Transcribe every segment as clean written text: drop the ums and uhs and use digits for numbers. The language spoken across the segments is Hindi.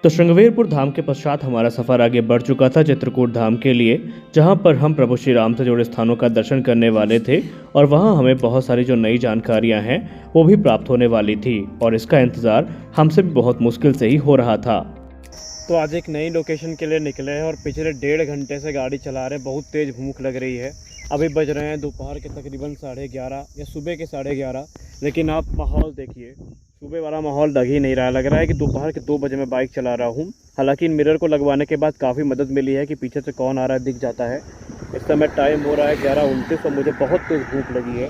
तो श्रृंगवेरपुर धाम के पश्चात हमारा सफर आगे बढ़ चुका था चित्रकूट धाम के लिए, जहां पर हम प्रभु श्री राम से जुड़े स्थानों का दर्शन करने वाले थे और वहां हमें बहुत सारी जो नई जानकारियां हैं वो भी प्राप्त होने वाली थी और इसका इंतज़ार हमसे भी बहुत मुश्किल से ही हो रहा था। तो आज एक नई लोकेशन के लिए निकले हैं और पिछले 1.5 घंटे से गाड़ी चला रहे हैं। बहुत तेज़ भूख लग रही है। अभी बज रहे हैं दोपहर के तकरीबन 11:30 या सुबह के 11:30, लेकिन आप माहौल देखिए, सुबह वाला माहौल लग ही नहीं रहा। लग रहा है कि दोपहर के 2 बजे मैं बाइक चला रहा हूँ। हालांकि इन मिरर को लगवाने के बाद काफ़ी मदद मिली है कि पीछे से कौन आ रहा है दिख जाता है। इस समय टाइम हो रहा है 11:29 और मुझे बहुत तेज़ भूख लगी है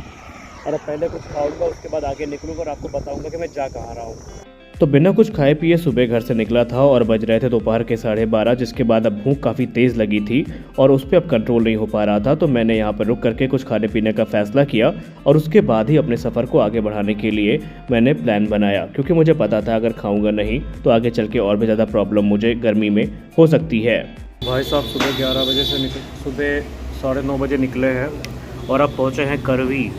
और अब पहले कुछ खाऊंगा, उसके बाद आगे निकलूँगा और आपको बताऊँगा कि मैं जा कहाँ रहा हूँ। तो बिना कुछ खाए पिए सुबह घर से निकला था और बज रहे थे दोपहर के 12:30, जिसके बाद अब भूख काफ़ी तेज़ लगी थी और उस पर अब कंट्रोल नहीं हो पा रहा था। तो मैंने यहाँ पर रुक करके कुछ खाने पीने का फ़ैसला किया और उसके बाद ही अपने सफ़र को आगे बढ़ाने के लिए मैंने प्लान बनाया, क्योंकि मुझे पता था अगर खाऊंगा नहीं तो आगे चल के और भी ज़्यादा प्रॉब्लम मुझे गर्मी में हो सकती है। भाई साहब सुबह 11 बजे से सुबह 9:30 बजे निकले हैं और अब पहुँचे हैं करवी।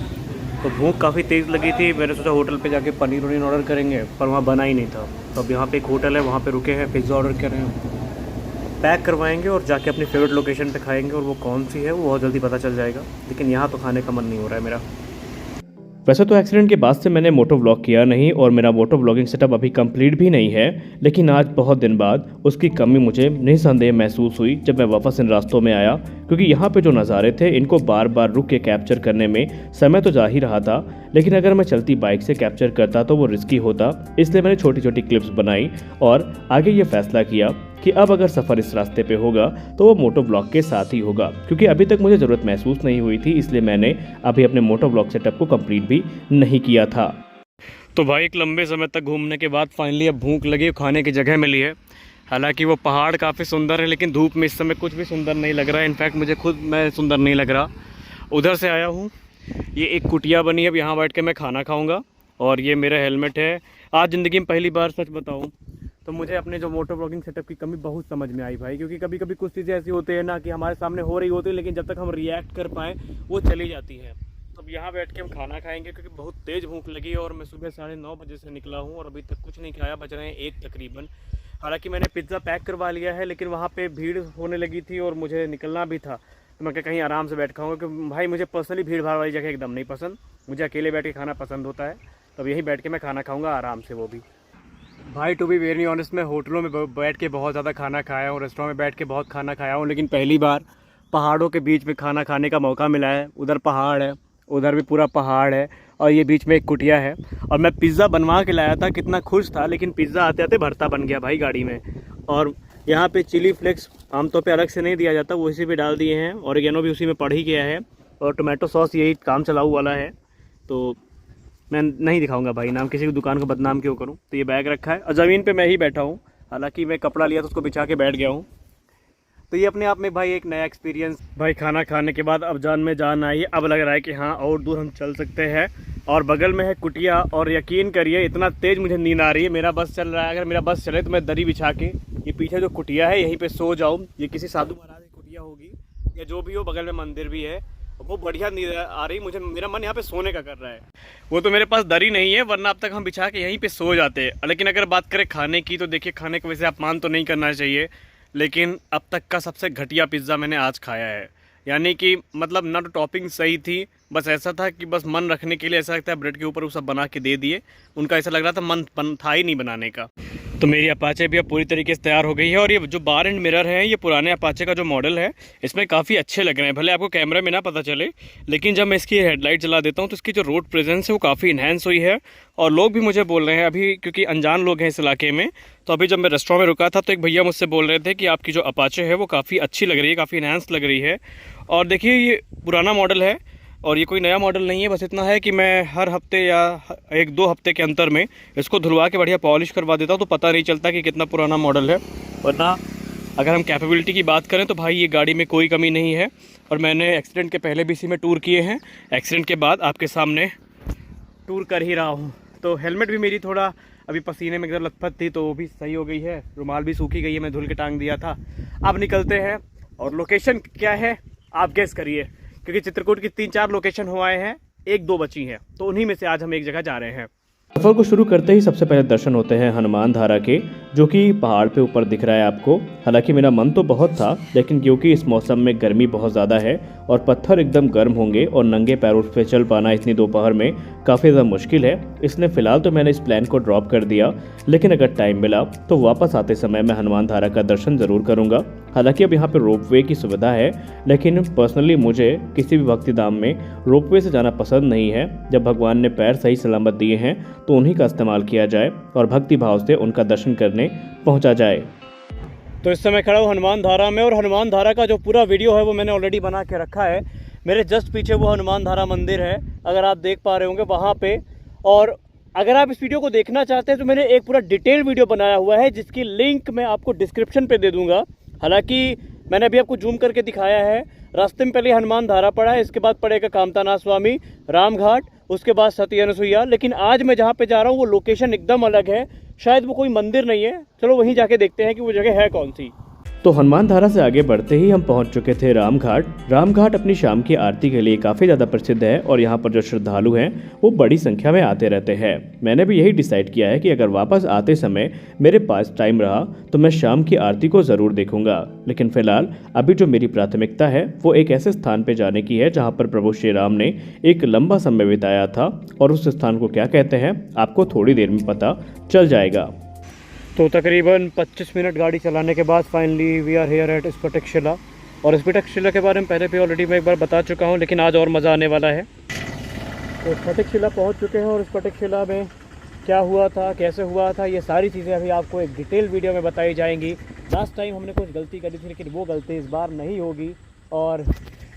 तो भूख काफ़ी तेज़ लगी थी। मैंने सोचा होटल पे जाके पनीर वनीर ऑर्डर करेंगे, पर वहाँ बना ही नहीं था। तो अब यहाँ पे एक होटल है, वहाँ पे रुके हैं, पिज़्ज़ा ऑर्डर कर रहे हैं, पैक करवाएंगे और जाके अपनी फेवरेट लोकेशन पे खाएंगे और वो कौन सी है वो बहुत जल्दी पता चल जाएगा। लेकिन यहाँ तो खाने का मन नहीं हो रहा है मेरा। वैसे तो एक्सीडेंट के बाद से मैंने मोटो व्लॉग किया नहीं और मेरा मोटो व्लॉगिंग सेटअप अभी कंप्लीट भी नहीं है, लेकिन आज बहुत दिन बाद उसकी कमी मुझे निसंदेह महसूस हुई जब मैं वापस इन रास्तों में आया, क्योंकि यहाँ पे जो नज़ारे थे इनको बार बार रुक के कैप्चर करने में समय तो जा ही रहा था, लेकिन अगर मैं चलती बाइक से कैप्चर करता तो वो रिस्की होता। इसलिए मैंने छोटी छोटी क्लिप्स बनाई और आगे ये फैसला किया कि अब अगर सफ़र इस रास्ते पे होगा तो वो मोटो ब्लॉग के साथ ही होगा, क्योंकि अभी तक मुझे ज़रूरत महसूस नहीं हुई थी। इसलिए मैंने अभी अपने मोटो ब्लॉग सेटअप को कंप्लीट भी नहीं किया था। तो भाई एक लंबे समय तक घूमने के बाद फाइनली अब भूख लगी, खाने की जगह मिली है। हालांकि वो पहाड़ काफ़ी सुंदर है, लेकिन धूप में इस समय कुछ भी सुंदर नहीं लग रहा है। इनफैक्ट मुझे खुद मैं सुंदर नहीं लग रहा। उधर से आया हूँ, ये एक कुटिया बनी है, अब यहाँ बैठ के मैं खाना खाऊँगा। और ये मेरा हेलमेट है। आज ज़िंदगी में पहली बार सच बताऊँ तो मुझे अपने जो मोटो ब्लॉगिंग सेटअप की कमी बहुत समझ में आई भाई, क्योंकि कभी कभी कुछ चीज़ें ऐसी होती है ना कि हमारे सामने हो रही होती है, लेकिन जब तक हम रिएक्ट कर पाएँ वो चली जाती है। तो अब यहाँ बैठ के हम खाना खाएंगे, क्योंकि बहुत तेज़ भूख लगी है और मैं सुबह 9:30 बजे से निकला हूँ और अभी तक कुछ नहीं खाया। बज रहे हैं 1 तकरीबन। हालांकि मैंने पिज़्ज़ा पैक करवा लिया है, लेकिन वहाँ पर भीड़ होने लगी थी और मुझे निकलना भी था। तो मैं कहीं आराम से बैठ खाऊँगा, क्योंकि भाई मुझे पर्सनली भीड़ भाड़ वाली जगह एकदम नहीं पसंद। मुझे अकेले बैठ के खाना पसंद होता है। तो यहीं बैठ के मैं खाना खाऊँगा आराम से, वो भी। भाई टू बी वेरी ऑनेस्ट, मैं होटलों में बैठ के बहुत ज़्यादा खाना खाया हूँ, रेस्टोरेंट में बैठ के बहुत खाना खाया हूँ, लेकिन पहली बार पहाड़ों के बीच में खाना खाने का मौका मिला है। उधर पहाड़ है, उधर भी पूरा पहाड़ है और ये बीच में एक कुटिया है। और मैं पिज़्ज़ा बनवा के लाया था, कितना खुश था, लेकिन पिज़्ज़ा आते आते भरता बन गया भाई गाड़ी में। और यहाँ पे चिली फ्लेक्स आमतौर पे अलग से नहीं दिया जाता, वो इसी पे डाल दिए हैं। ऑरिगेनो भी उसी में पड़ ही गया है और टोमेटो सॉस यही काम चलाऊ वाला है। तो मैं नहीं दिखाऊंगा भाई नाम, किसी की दुकान को बदनाम क्यों करूं। तो ये बैग रखा है और ज़मीन पे मैं ही बैठा हूं। हालांकि मैं कपड़ा लिया तो उसको बिछा के बैठ गया हूं। तो ये अपने आप में भाई एक नया एक्सपीरियंस। भाई खाना खाने के बाद अब जान में जान आई है। अब लग रहा है कि हाँ और दूर हम चल सकते हैं। और बगल में है कुटिया और यकीन करिए इतना तेज़ मुझे नींद आ रही है। मेरा बस चल रहा है, अगर मेरा बस चले तो मैं दरी बिछा के ये पीछे जो कुटिया है यहीं पर सो जाऊँ। ये किसी साधु महाराज की कुटिया होगी या जो भी हो, बगल में मंदिर भी है। वो बढ़िया नींद आ रही मुझे, मेरा मन यहाँ पे सोने का कर रहा है। वो तो मेरे पास दरी नहीं है, वरना अब तक हम बिछा के यहीं पे सो जाते। लेकिन अगर बात करें खाने की तो देखिए, खाने को वैसे अपमान तो नहीं करना चाहिए, लेकिन अब तक का सबसे घटिया पिज़्ज़ा मैंने आज खाया है। यानी कि मतलब ना तो टॉपिंग सही थी, बस ऐसा था कि बस मन रखने के लिए ऐसा लगता है ब्रेड के ऊपर वो सब बना के दे दिए। उनका ऐसा लग रहा था मन था ही नहीं बनाने का। तो मेरी अपाचे भी अब पूरी तरीके से तैयार हो गई है और ये जो बार एंड मिरर हैं ये पुराने अपाचे का जो मॉडल है इसमें काफ़ी अच्छे लग रहे हैं। भले आपको कैमरे में ना पता चले, लेकिन जब मैं इसकी हेडलाइट जला देता हूँ तो इसकी जो रोड प्रेजेंस है वो काफ़ी इन्हेंस हुई है। और लोग भी मुझे बोल रहे हैं अभी, क्योंकि अनजान लोग हैं इस इलाके में, तो अभी जब मैं रेस्टोरेंट में रुका था तो एक भैया मुझसे बोल रहे थे कि आपकी जो अपाचे है वो काफ़ी अच्छी लग रही है, काफ़ी इन्हेंस लग रही है। और देखिए ये पुराना मॉडल है और ये कोई नया मॉडल नहीं है। बस इतना है कि मैं हर हफ्ते या 1-2 हफ्ते के अंतर में इसको धुलवा के बढ़िया पॉलिश करवा देता हूँ, तो पता नहीं चलता कि कितना पुराना मॉडल है। वरना अगर हम कैपेबिलिटी की बात करें तो भाई ये गाड़ी में कोई कमी नहीं है। और मैंने एक्सीडेंट के पहले भी इसी में टूर किए हैं, एक्सीडेंट के बाद आपके सामने टूर कर ही रहा हूँ। तो हेलमेट भी मेरी थोड़ा अभी पसीने में एकदम लथपथ थी, तो वो भी सही हो गई है। रुमाल भी सूखी गई है, मैं धुल के टांग दिया था। अब निकलते हैं और लोकेशन क्या है आप गेस करिए, क्योंकि चित्रकूट की 3-4 लोकेशन हो आए हैं, 1-2 बची हैं, तो उन्हीं में से आज हम एक जगह जा रहे हैं। सफर को शुरू करते ही सबसे पहले दर्शन होते हैं हनुमान धारा के, जो कि पहाड़ पे ऊपर दिख रहा है आपको। हालांकि मेरा मन तो बहुत था, लेकिन क्योंकि इस मौसम में गर्मी बहुत ज़्यादा है और पत्थर एकदम गर्म होंगे और नंगे पैरों पे चल पाना इतनी दोपहर में काफ़ी ज़्यादा मुश्किल है, इसलिए फ़िलहाल तो मैंने इस प्लान को ड्रॉप कर दिया। लेकिन अगर टाइम मिला तो वापस आते समय मैं हनुमान धारा का दर्शन ज़रूर करूँगा। हालांकि अब यहाँ पर रोपवे की सुविधा है, लेकिन पर्सनली मुझे किसी भी भक्ति धाम में रोपवे से जाना पसंद नहीं है। जब भगवान ने पैर सही सलामत दिए हैं तो उन्हीं का इस्तेमाल किया जाए और भक्ति भाव से उनका दर्शन करने पहुंचा जाए। तो इस समय खड़ा हूँ हनुमान धारा में, और हनुमान धारा का जो पूरा वीडियो है वो मैंने ऑलरेडी बना के रखा है। मेरे जस्ट पीछे वो हनुमान धारा मंदिर है, अगर आप देख पा रहे होंगे वहाँ पे। और अगर आप इस वीडियो को देखना चाहते हैं तो मैंने एक पूरा डिटेल वीडियो बनाया हुआ है, जिसकी लिंक मैं आपको डिस्क्रिप्शन पे दे दूंगा। हालांकि मैंने अभी आपको जूम करके दिखाया है। रास्ते में पहले हनुमान धारा पड़ा है, इसके बाद पड़ेगा कामतानाथ स्वामी, रामघाट, उसके बाद सती अनुसुईया। लेकिन आज मैं जहाँ पे जा रहा हूँ वो लोकेशन एकदम अलग है, शायद वो कोई मंदिर नहीं है। चलो वहीं जाके देखते हैं कि वो जगह है कौन सी। तो हनुमान धारा से आगे बढ़ते ही हम पहुंच चुके थे रामघाट। रामघाट अपनी शाम की आरती के लिए काफ़ी ज़्यादा प्रसिद्ध है और यहाँ पर जो श्रद्धालु हैं वो बड़ी संख्या में आते रहते हैं। मैंने भी यही डिसाइड किया है कि अगर वापस आते समय मेरे पास टाइम रहा तो मैं शाम की आरती को ज़रूर देखूंगा। लेकिन फिलहाल अभी जो मेरी प्राथमिकता है वो एक ऐसे स्थान पर जाने की है जहाँ पर प्रभु श्री राम ने एक लंबा समय बिताया था, और उस स्थान को क्या कहते हैं आपको थोड़ी देर में पता चल जाएगा। तो तकरीबन 25 मिनट गाड़ी चलाने के बाद finally we are here at Sphatik Shila. और स्फटिक शिला के बारे में पहले भी ऑलरेडी मैं एक बार बता चुका हूँ, लेकिन आज और मज़ा आने वाला है। तो स्फटिक शिला पहुँच चुके हैं, और स्फटिक शिला में क्या हुआ था, कैसे हुआ था, ये सारी चीज़ें अभी आपको एक डिटेल वीडियो में बताई जाएंगी। लास्ट टाइम हमने कुछ गलती करी थी, लेकिन वो गलती इस बार नहीं होगी। और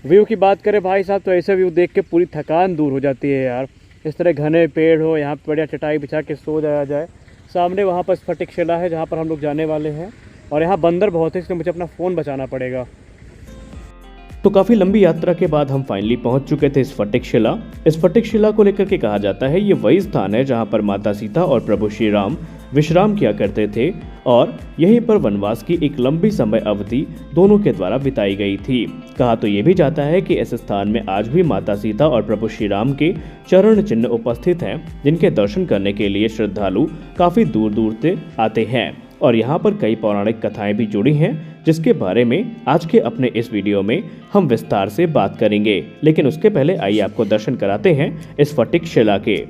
व्यू की बात करें भाई साहब, तो ऐसे व्यू देख के पूरी थकान दूर हो जाती है यार। इस तरह घने पेड़ हो, यहाँ पर बढ़िया चटाई बिछा के सो जाया जाए। सामने वहाँ पर स्फटिक शिला है जहाँ पर हम लोग जाने वाले हैं, और यहाँ बंदर बहुत है, इसलिए मुझे अपना फ़ोन बचाना पड़ेगा। तो काफ़ी लंबी यात्रा के बाद हम फाइनली पहुंच चुके थे स्फटिक शिला। स्फटिक शिला को लेकर के कहा जाता है ये वही स्थान है जहां पर माता सीता और प्रभु श्री राम विश्राम किया करते थे, और यहीं पर वनवास की एक लंबी समय अवधि दोनों के द्वारा बिताई गई थी। कहा तो ये भी जाता है कि इस स्थान में आज भी माता सीता और प्रभु श्री राम के चरण चिन्ह उपस्थित हैं, जिनके दर्शन करने के लिए श्रद्धालु काफ़ी दूर दूर से आते हैं। और यहाँ पर कई पौराणिक कथाएं भी जुड़ी हैं, जिसके बारे में आज के अपने इस वीडियो में हम विस्तार से बात करेंगे। लेकिन उसके पहले आइए आपको दर्शन कराते हैं स्फटिक शिला के।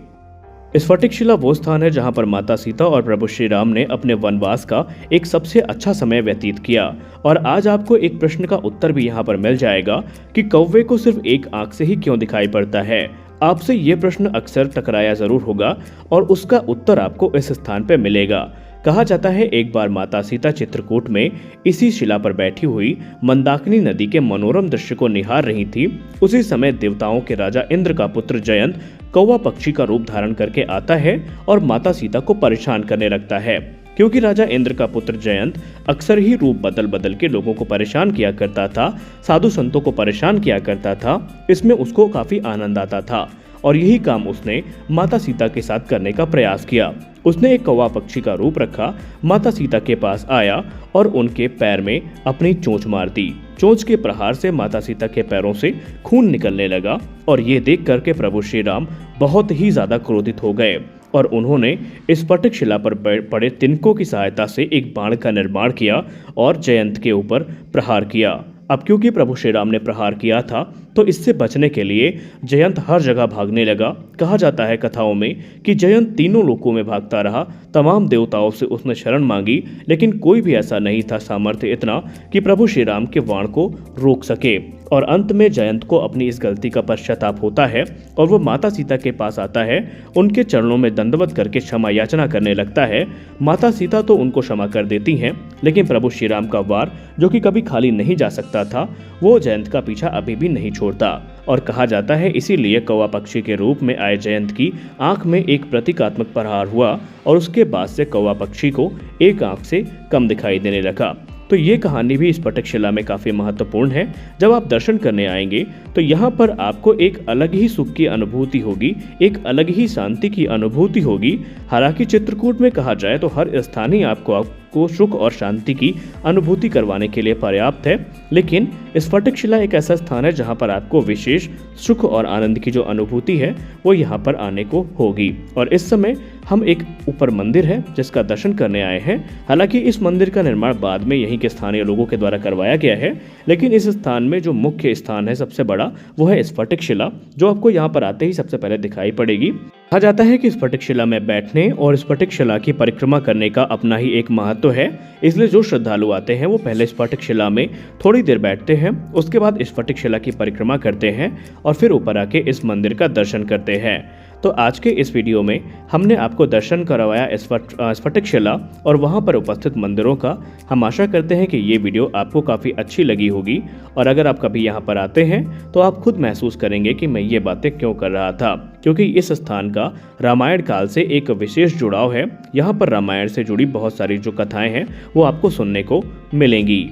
स्फटिक शिला वो स्थान है जहां पर माता सीता और प्रभु श्री राम ने अपने वनवास का एक सबसे अच्छा समय व्यतीत किया। और आज आपको एक प्रश्न का उत्तर भी यहां पर मिल जाएगा कि कौवे को सिर्फ एक आंख से ही क्यों दिखाई पड़ता है। आपसे ये प्रश्न अक्सर टकराया जरूर होगा, और उसका उत्तर आपको इस स्थान पर मिलेगा। कहा जाता है एक बार माता सीता चित्रकूट में इसी शिला पर बैठी हुई मंदाकिनी नदी के मनोरम दृश्य को निहार रही थी। उसी समय देवताओं के राजा इंद्र का पुत्र जयंत कौवा पक्षी का रूप धारण करके आता है और माता सीता को परेशान करने लगता है। क्योंकि राजा इंद्र का पुत्र जयंत अक्सर ही रूप बदल बदल के लोगों को परेशान किया करता था, साधु संतों को परेशान किया करता था, इसमें उसको काफी आनंद आता था। और यही काम उसने माता सीता के साथ करने का प्रयास किया। उसने एक कौवा पक्षी का रूप रखा, माता सीता के पास आया और उनके पैर में अपनी चोंच मार दी। चोंच के प्रहार से माता सीता के पैरों से खून निकलने लगा, और ये देख करके प्रभु श्री राम बहुत ही ज्यादा क्रोधित हो गए, और उन्होंने स्फटिक शिला पर पड़े तिनकों की सहायता से एक बाण का निर्माण किया और जयंत के ऊपर प्रहार किया। अब क्योंकि प्रभु श्री राम ने प्रहार किया था, तो इससे बचने के लिए जयंत हर जगह भागने लगा। कहा जाता है कथाओं में कि जयंत तीनों लोकों में भागता रहा, तमाम देवताओं से उसने शरण मांगी, लेकिन कोई भी ऐसा नहीं था सामर्थ्य इतना कि प्रभु श्री राम के बाण को रोक सके। और अंत में जयंत को अपनी इस गलती का पश्चाताप होता है, और वो माता सीता के पास आता है, उनके चरणों में दंडवत करके क्षमा याचना करने लगता है। माता सीता तो उनको क्षमा कर देती हैं, लेकिन प्रभु श्री राम का वार, जो कि कभी खाली नहीं जा सकता था, वो जयंत का पीछा अभी भी नहीं छोड़ता। और कहा जाता है इसीलिए कौवा पक्षी के रूप में आए जयंत की आंख में एक प्रतीकात्मक प्रहार हुआ, और उसके बाद से कौवा पक्षी को एक आंख से कम दिखाई देने लगा। तो ये कहानी भी स्फटिक शिला में काफ़ी महत्वपूर्ण है। जब आप दर्शन करने आएंगे तो यहाँ पर आपको एक अलग ही सुख की अनुभूति होगी, एक अलग ही शांति की अनुभूति होगी। हालांकि चित्रकूट में कहा जाए तो हर स्थान ही आपको सुख और शांति की अनुभूति करवाने के लिए पर्याप्त है, लेकिन स्फटिक शिला एक ऐसा स्थान है जहाँ पर आपको विशेष सुख और आनंद की जो अनुभूति है वो यहाँ पर आने को होगी। और इस समय हम एक ऊपर मंदिर है जिसका दर्शन करने आए हैं। हालांकि इस मंदिर का निर्माण बाद में यहीं के स्थानीय लोगों के द्वारा करवाया गया है, लेकिन इस स्थान में जो मुख्य स्थान है सबसे बड़ा वो है स्फटिक शिला, जो आपको यहाँ पर आते ही सबसे पहले दिखाई पड़ेगी। कहा जाता है कि स्फटिक शिला में बैठने और स्फटिक शिला की परिक्रमा करने का अपना ही एक महत्व है, इसलिए जो श्रद्धालु आते हैं वो पहले स्फटिक शिला में थोड़ी देर बैठते हैं, उसके बाद स्फटिक शिला की परिक्रमा करते हैं और फिर ऊपर आके इस मंदिर का दर्शन करते हैं। तो आज के इस वीडियो में हमने आपको दर्शन करवाया स्फटिक शिला और वहाँ पर उपस्थित मंदिरों का। हम आशा करते हैं कि ये वीडियो आपको काफ़ी अच्छी लगी होगी और अगर आप कभी यहाँ पर आते हैं तो आप खुद महसूस करेंगे कि मैं ये बातें क्यों कर रहा था, क्योंकि इस स्थान का रामायण काल से एक विशेष जुड़ाव है। यहाँ पर रामायण से जुड़ी बहुत सारी जो कथाएं हैं वो आपको सुनने को मिलेंगी।